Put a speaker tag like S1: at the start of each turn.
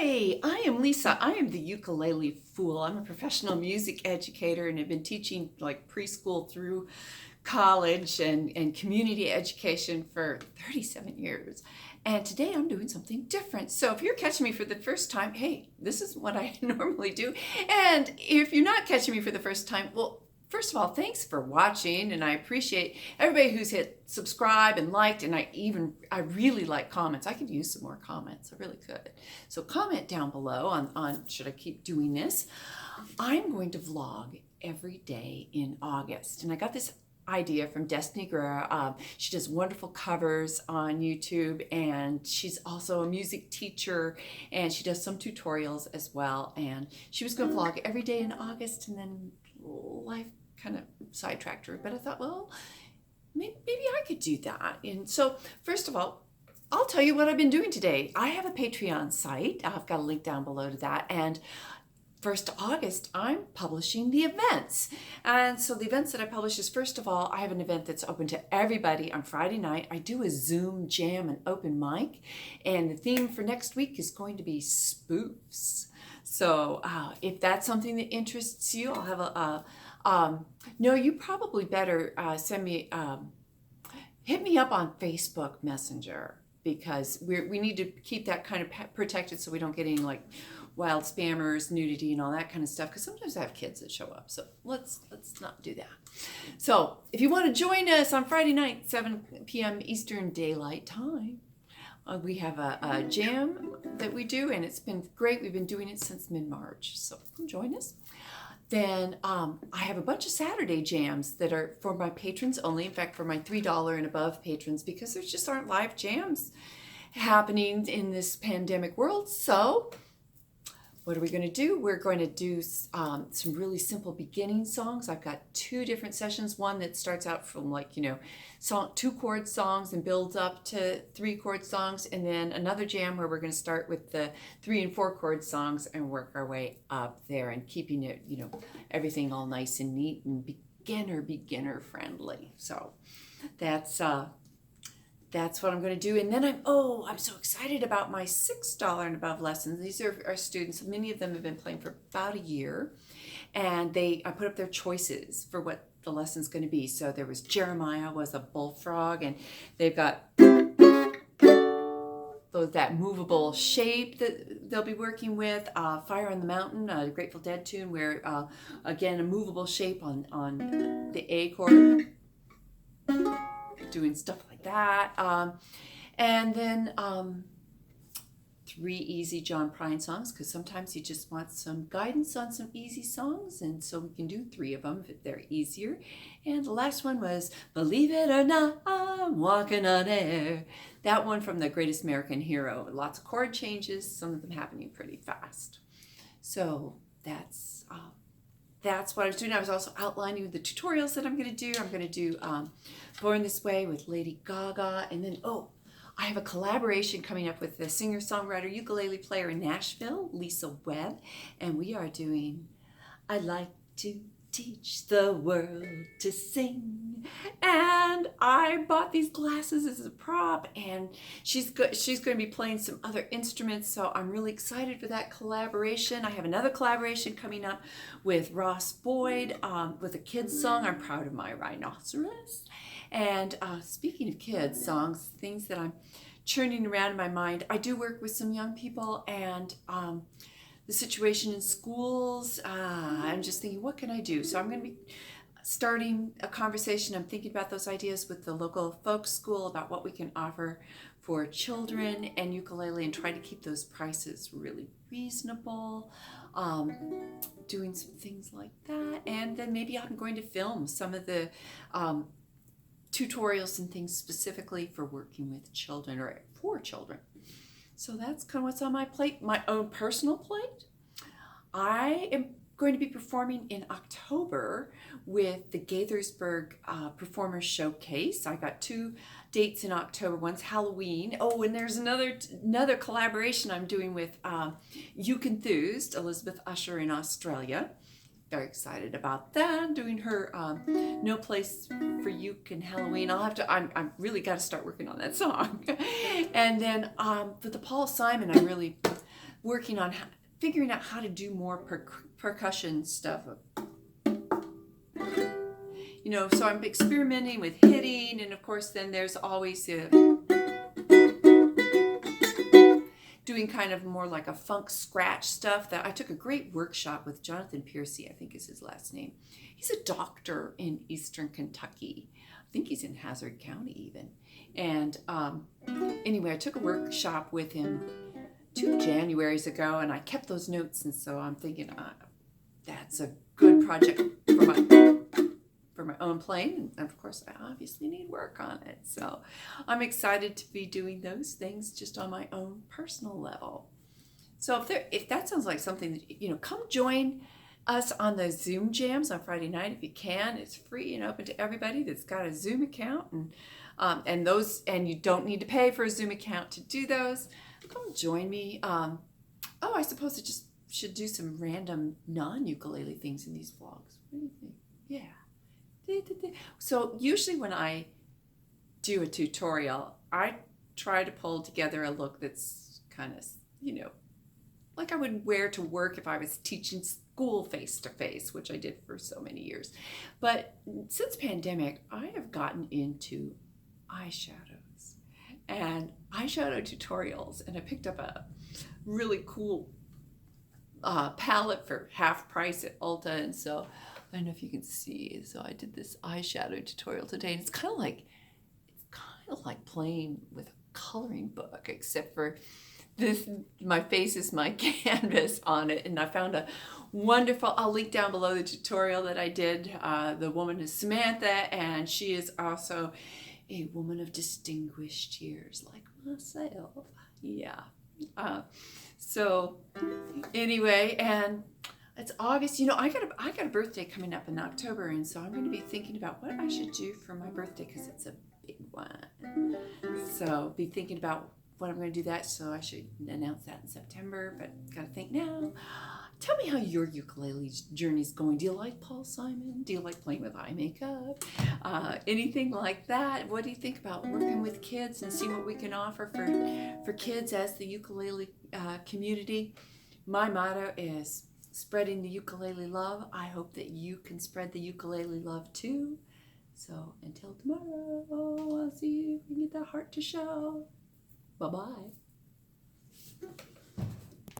S1: Hi, I am Lisa. I am the Ukulele Fool. I'm a professional music educator and have been teaching like preschool through college and community education for 37 years. And today I'm doing something different. So if you're catching me for the first time, hey, this is what I normally do. And if you're not catching me for the first time, well, first of all, thanks for watching, and I appreciate everybody who's hit subscribe and liked, and I really like comments. I could use some more comments. I really could. So comment down below on should I keep doing this. I'm going to vlog every day in August, and I got this idea from Destiny Guerra. She does wonderful covers on YouTube, and she's also a music teacher, and she does some tutorials as well. And she was going to vlog every day in August, and then life kind of sidetracked her. But I thought, well, maybe I could do that. And so, first of all, I'll tell you what I've been doing today. I have a Patreon site. I've got a link down below to that. And 1st of August, I'm publishing the events. And so the events that I publish is, first of all, I have an event that's open to everybody on Friday night. I do a Zoom jam and open mic. And the theme for next week is going to be spoofs. So if that's something that interests you, I'll have no, you probably better send me, hit me up on Facebook Messenger, because we need to keep that kind of protected so we don't get any like wild spammers, nudity, and all that kind of stuff, because sometimes I have kids that show up. So let's not do that. So if you want to join us on Friday night, 7 p.m. Eastern Daylight Time, we have a jam that we do, and it's been great. We've been doing it since mid-March, so come join us. Then I have a bunch of Saturday jams that are for my patrons only. In fact, for my $3 and above patrons, because there just aren't live jams happening in this pandemic world. So what are we going to do? We're going to do some really simple beginning songs. I've got 2 different sessions. One that starts out from 2-chord songs and builds up to 3-chord songs. And then another jam where we're going to start with the 3- and 4-chord songs and work our way up there, and keeping it, everything all nice and neat and beginner friendly. So that's what I'm going to do. And then I'm so excited about my $6 and above lessons. These are our students. Many of them have been playing for about a year, and I put up their choices for what the lesson's going to be. So there was Jeremiah was a bullfrog, and they've got that movable shape that they'll be working with. Fire on the Mountain, a Grateful Dead tune, where again, a movable shape on the A chord, doing stuff like that. And then 3 easy John Prine songs, because sometimes you just want some guidance on some easy songs, and so we can do 3 of them if they're easier. And the last one was Believe It or Not, I'm Walking on Air. That one from The Greatest American Hero. Lots of chord changes, some of them happening pretty fast. So that's what I was doing. I was also outlining the tutorials that I'm going to do. I'm going to do Born This Way with Lady Gaga. And then, I have a collaboration coming up with the singer-songwriter, ukulele player in Nashville, Lisa Webb. And we are doing I'd Like to Teach the World to Sing. And I bought these glasses as a prop, and she's going to be playing some other instruments, so I'm really excited for that collaboration. I have another collaboration coming up with Ross Boyd with a kids song, I'm Proud of My Rhinoceros. And speaking of kids songs, things that I'm churning around in my mind, I do work with some young people, and the situation in schools, I'm just thinking, what can I do? So I'm going to be starting a conversation. I'm thinking about those ideas with the local folk school about what we can offer for children and ukulele, and try to keep those prices really reasonable, doing some things like that. And then maybe I'm going to film some of the tutorials and things specifically for working with children or for children. So that's kind of what's on my plate, my own personal plate. I am going to be performing in October with the Gaithersburg Performers Showcase. I got 2 dates in October. One's Halloween. Oh, and there's another collaboration I'm doing with Ukenthused, Elizabeth Usher in Australia. Very excited about that. Doing her No Place for Uke and Halloween. I'm really got to start working on that song. And then for the Paul Simon, I'm really working on figuring out how to do more percussion stuff. You know, so I'm experimenting with hitting, and of course then there's always doing kind of more like a funk scratch stuff. That I took a great workshop with Jonathan Piercy, I think is his last name. He's a doctor in Eastern Kentucky. I think he's in Hazard County even. And anyway, I took a workshop with him 2 Januaries ago, and I kept those notes, and so I'm thinking that's a good project for my own playing, and of course I obviously need work on it. So I'm excited to be doing those things just on my own personal level. So if that sounds like something that, you know, come join us on the Zoom jams on Friday night if you can. It's free and open to everybody that's got a Zoom account, and you don't need to pay for a Zoom account to do those. Come join me. I suppose I just should do some random non-ukulele things in these vlogs. What do you think? Yeah. So usually when I do a tutorial, I try to pull together a look that's kind of, you know, like I would wear to work if I was teaching school face-to-face, which I did for so many years. But since pandemic, I have gotten into eyeshadows and eyeshadow tutorials, and I picked up a really cool palette for half price at Ulta, and so I don't know if you can see. So I did this eyeshadow tutorial today, and it's kind of like playing with a coloring book, except for this. My face is my canvas on it, and I found a wonderful. I'll link down below the tutorial that I did. The woman is Samantha, and she is also a woman of distinguished years, like myself. Yeah. So anyway, and it's August. You know, I got a birthday coming up in October, and so I'm going to be thinking about what I should do for my birthday, because it's a big one. So be thinking about what I'm going to do that. So I should announce that in September, but got to think now. Tell me how your ukulele journey is going. Do you like Paul Simon? Do you like playing with eye makeup? Anything like that? What do you think about working with kids and see what we can offer for kids as the ukulele community? My motto is spreading the ukulele love. I hope that you can spread the ukulele love too. So until tomorrow, I'll see you if we can get that heart to show. Bye-bye.